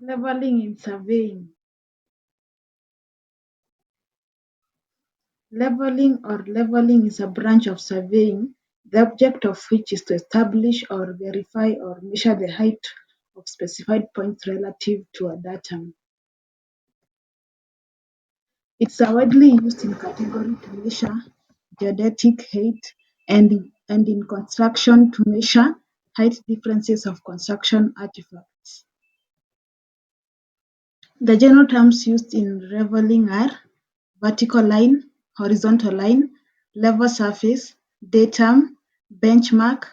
Leveling in surveying. Leveling or leveling is a branch of surveying, the object of which is to establish or verify or measure the height of specified points relative to a datum. It's a widely used in category to measure geodetic height and in construction to measure height differences of construction artifacts. The general terms used in leveling are vertical line, horizontal line, level surface, datum, benchmark,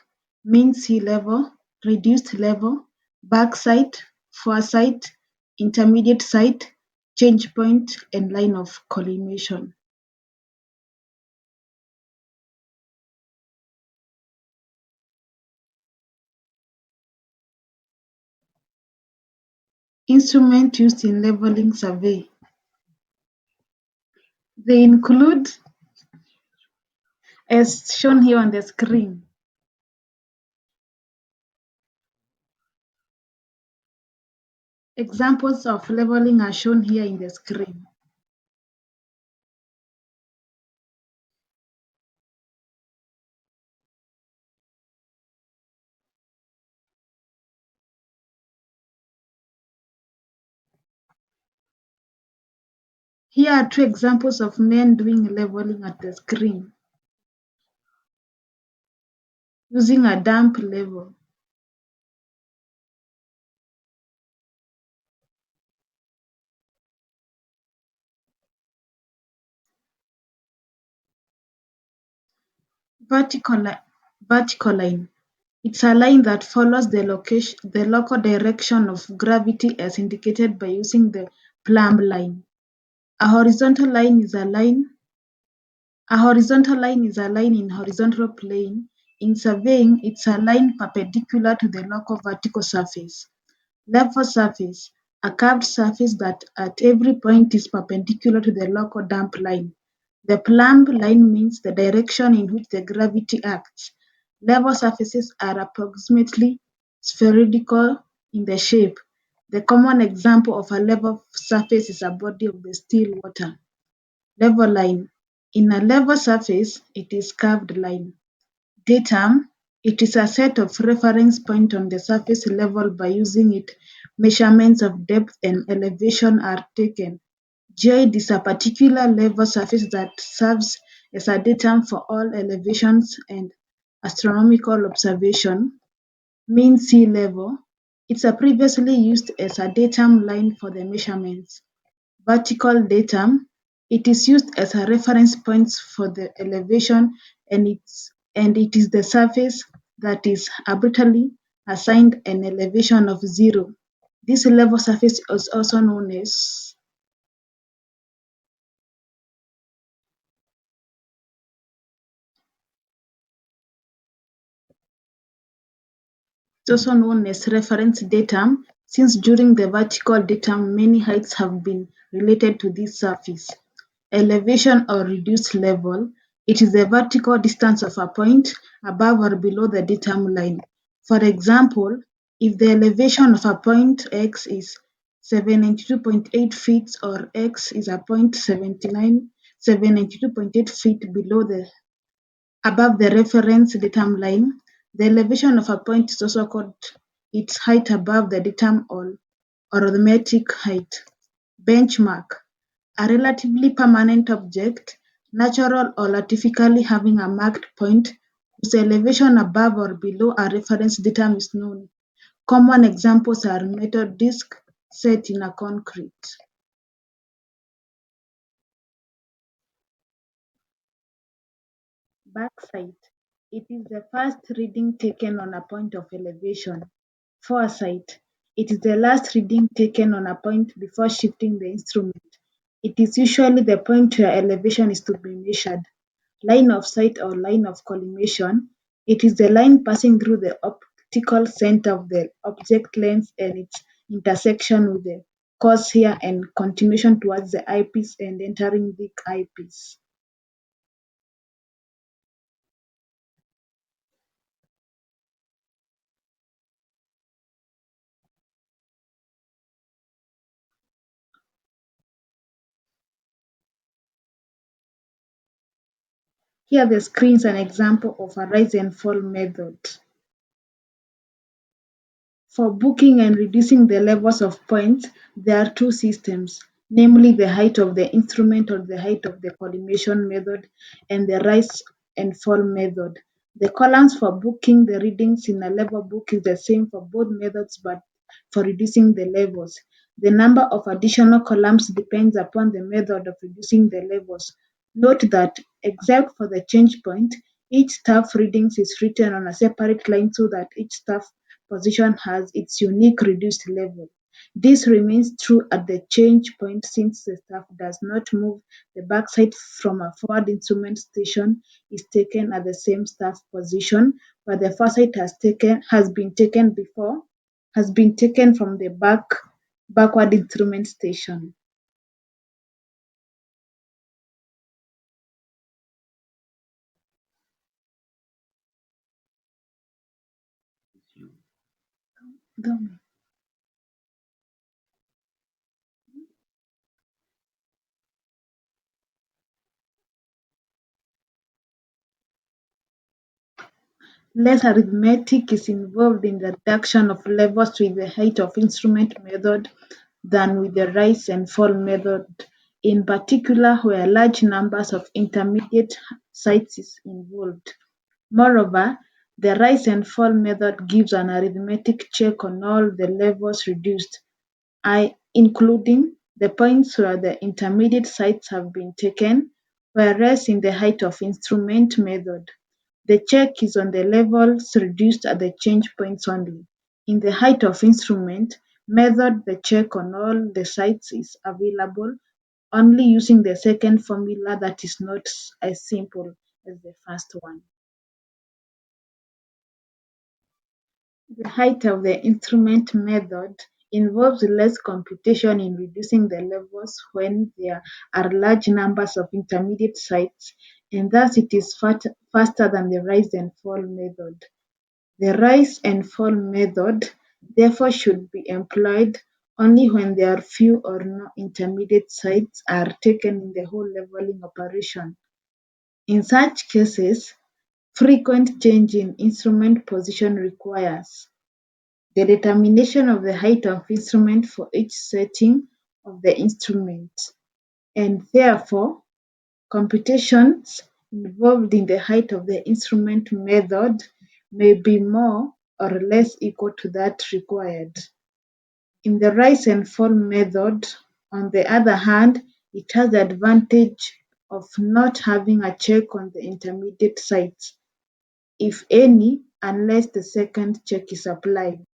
mean sea level, reduced level, backsite, foresight, intermediate site, change point, and line of collimation. Instruments used in leveling survey. They include, as shown here on the screen, examples of leveling are shown here in the screen. Here are two examples of men doing leveling at the screen using a damp level. Vertical line. It's a line that follows the local direction of gravity as indicated by using the plumb line. A horizontal line is a line in horizontal plane. In surveying, it's a line perpendicular to the local vertical surface. Level surface, a curved surface that at every point is perpendicular to the local damp line. The plumb line means the direction in which the gravity acts. Level surfaces are approximately spherical in the shape. The common example of a level surface is a body of the still water. Level line. In a level surface, it is curved line. Datum. It is a set of reference points on the surface level. By using it, measurements of depth and elevation are taken. Geoid is a particular level surface that serves as a datum for all elevations and astronomical observation. Mean sea level. It's a previously used as a datum line for the measurements. Vertical datum. It is used as a reference point for the elevation and it is the surface that is arbitrarily assigned an elevation of 0. This level surface is also known as reference datum, since during the vertical datum many heights have been related to this surface. Elevation or reduced level. It is the vertical distance of a point above or below the datum line. For example, if the elevation of a point x is 792.8 feet or x is a point 792.8 feet above the reference datum line, the elevation of a point is also called its height above the datum or arithmetic height. Benchmark. A relatively permanent object, natural or artificially having a marked point whose elevation above or below a reference datum is known. Common examples are metal disc set in a concrete. Backside. It is the first reading taken on a point of elevation. Foresight. It is the last reading taken on a point before shifting the instrument. It is usually the point where elevation is to be measured. Line of sight or line of collimation. It is the line passing through the optical center of the object lens and its intersection with the crosshair and continuation towards the eyepiece and entering the eyepiece. Here the screen is an example of a rise and fall method. For booking and reducing the levels of points, there are two systems, namely the height of the instrument or the height of the collimation method and the rise and fall method. The columns for booking the readings in a level book is the same for both methods, but for reducing the levels. The number of additional columns depends upon the method of reducing the levels. Note that, except for the change point, each staff readings is written on a separate line so that each staff position has its unique reduced level. This remains true at the change point since the staff does not move the backside from a forward instrument station is taken at the same staff position, but the foresight has been taken from the backward instrument station. Less arithmetic is involved in the reduction of levels with the height of instrument method than with the rise and fall method, in particular where large numbers of intermediate sites is involved. Moreover, the rise and fall method gives an arithmetic check on all the levels reduced, including the points where the intermediate sites have been taken, whereas in the height of instrument method, the check is on the levels reduced at the change points only. In the height of instrument method, the check on all the sites is available only using the second formula that is not as simple as the first one. The height of the instrument method involves less computation in reducing the levels when there are large numbers of intermediate sites, and thus it is faster than the rise and fall method. The rise and fall method therefore should be employed only when there are few or no intermediate sites are taken in the whole leveling operation. In such cases, frequent change in instrument position requires the determination of the height of instrument for each setting of the instrument, and therefore computations involved in the height of the instrument method may be more or less equal to that required. In the rise and fall method, on the other hand, it has the advantage of not having a check on the intermediate sites, if any, unless the second check is applied.